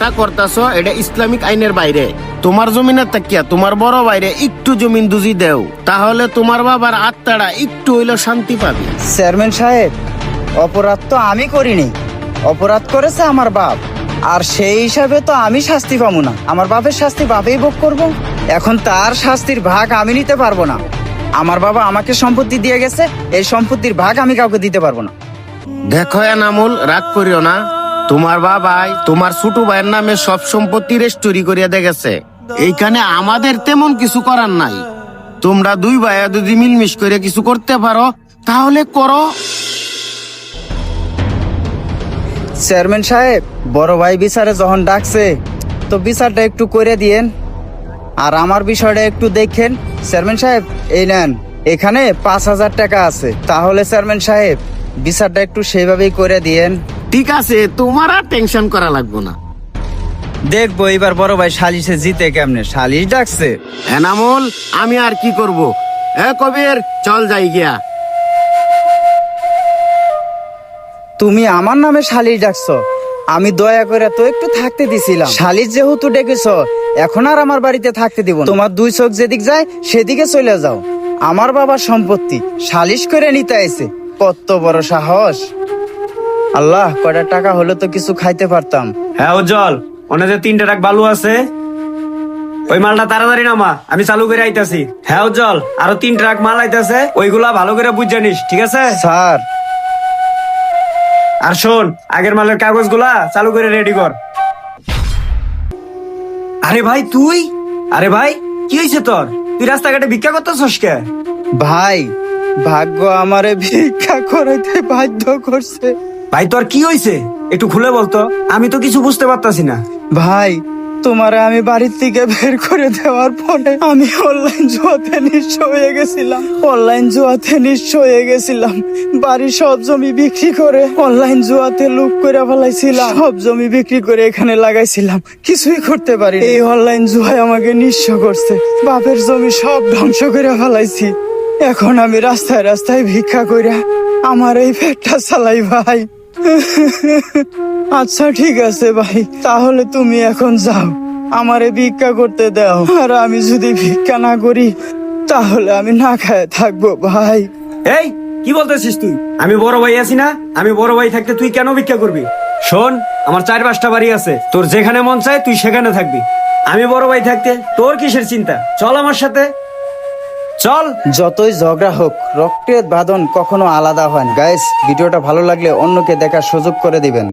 যেটা করতেছো এটা ইসলামিক আইনের বাইরে। তোমার জমিনের তাকিয়া তোমার বড় বাইরে একটু জমিন দুজি দেও, তাহলে তোমার বাবার আত্মাটা একটু হইলেও শান্তি পাবে। চেয়ারম্যান সাহেব, অপরাধ তো আমি করিনি, অপরাধ করেছে আমার বাপ। আর সেই হিসাবে তো আমি শাস্তি পাবো না, আমার বাপের শাস্তি বাপেই ভোগ করব। এখন তার শাস্তির ভাগ আমি নিতে পারবো না। আমার বাবা আমাকে সম্পত্তি দিয়ে গেছে, এই সম্পত্তির ভাগ আমি কাউকে দিতে পারবো না। দেখো এনামুল, রাগ করিও না। তোমার বাবাই তোমার ছোট ভাইয়ের নামে সব সম্পত্তি রেস্টোরি করিয়া দেখেছে। এইখানে আমাদের তেমন কিছু করার নাই। তোমরা দুই ভাইয়া যদি মিলমিশ করে কিছু করতে পারো তাহলে করো। চেয়ারম্যান সাহেব, বড় ভাই বিচারে যখন ডাকছে তো বিচারটা একটু করে দিয়েন, আর আমার বিষয়টা একটু দেখেন। চেয়ারম্যান সাহেব, এই নেন, এখানে 5,000 টাকা আছে। তাহলে চেয়ারম্যান সাহেব, বিচারটা একটু সেইভাবেই করে দিয়েন। ঠিক আছে, তোমার আর টেনশন করা লাগবে না। দেখবো এবার বড় ভাই সালিশে জিতে কেমনে। সালিশ ডাকছে। এনামুল, আমি আর কি করব। কবির, চল যাই গিয়া। তুমি আমার নামে সালিশ ডাকছো, আমি দয়া করে তো একটু থাকতে দিছিলাম। সালিশ যেহেতু ডেকেছো, এখন আর আমার বাড়িতে থাকতে দিব না। তোমার দুই চোখ যেদিক যায় সেদিকে চলে যাও। আমার বাবার সম্পত্তি সালিশ করে নিতে আইছে, কত বড় সাহস! আল্লাহ, কয়টা টাকা হলে তো কিছু খাইতে পারতাম। হ্যাঁ উজ্জ্বল, ওনে যে 3 ট্রাক বালু আছে, ওই মালটা তাড়াতাড়ি নামা, আমি চালু করে আইতাছি। হ্যাঁ উজ্জ্বল, আরো 3 ট্রাক মাল আইতাছে, ওইগুলা ভালো করে বুঝ জানিস, ঠিক আছে স্যার। আর শোন, আগের মালের কাগজগুলা চালু করে রেডি কর। আরে ভাই তুই, আরে ভাই কি হয়েছে তোর? তুই রাস্তাঘাটে ভিক্ষা করতেছস কে? ভাই, ভাগ্য আমারে ভিক্ষা করাইতে বাধ্য করছে। ভাই তোর কি হয়েছে একটু খুলে বলতো, আমি তো কিছু বুঝতে পারতাছি না। ভাই, তোমারে আমি বাড়ির থেকে বের করে দেওয়ার পরে আমি অনলাইন জুয়াতে নিঃস্ব হয়ে গেছিলাম। বাড়ির সব জমি বিক্রি করে অনলাইন জুয়াতে লুপ করে ফেলাইছিলাম। সব জমি বিক্রি করে এখানে লাগাইছিলাম, কিছুই করতে পারি। এই অনলাইন জুয়ায় আমাকে নিঃস্ব করছে, বাপের জমি সব ধ্বংস করে ফেলাইছি। এখন আমি রাস্তায় রাস্তায় ভিক্ষা কইরা আমার এই পেটটা চালাই ভাই। আচ্ছা ঠিক আছে ভাই, তাহলে তুমি এখন যাও, আমারে ভিক্ষা করতে দাও। আর আমি যদি ভিক্ষা না করি তাহলে আমি না খায় থাকবো ভাই। এই কি বলতেছিস তুই? আমি বড় ভাই আছি না? আমি বড় ভাই থাকতে তুই কেন ভিক্ষা করবি? শোন, আমার 4-5টা বাড়ি আছে, তোর যেখানে মন চায় তুই সেখানে থাকবি। আমি বড় ভাই থাকতে তোর কিসের চিন্তা? চল আমার সাথে, চল। যতই ঝগড়া হোক, রক্তের বাঁধন কখনো আলাদা হয় না। গাইস, ভিডিওটা ভালো লাগলে অন্যকে দেখার সুযোগ করে দিবেন।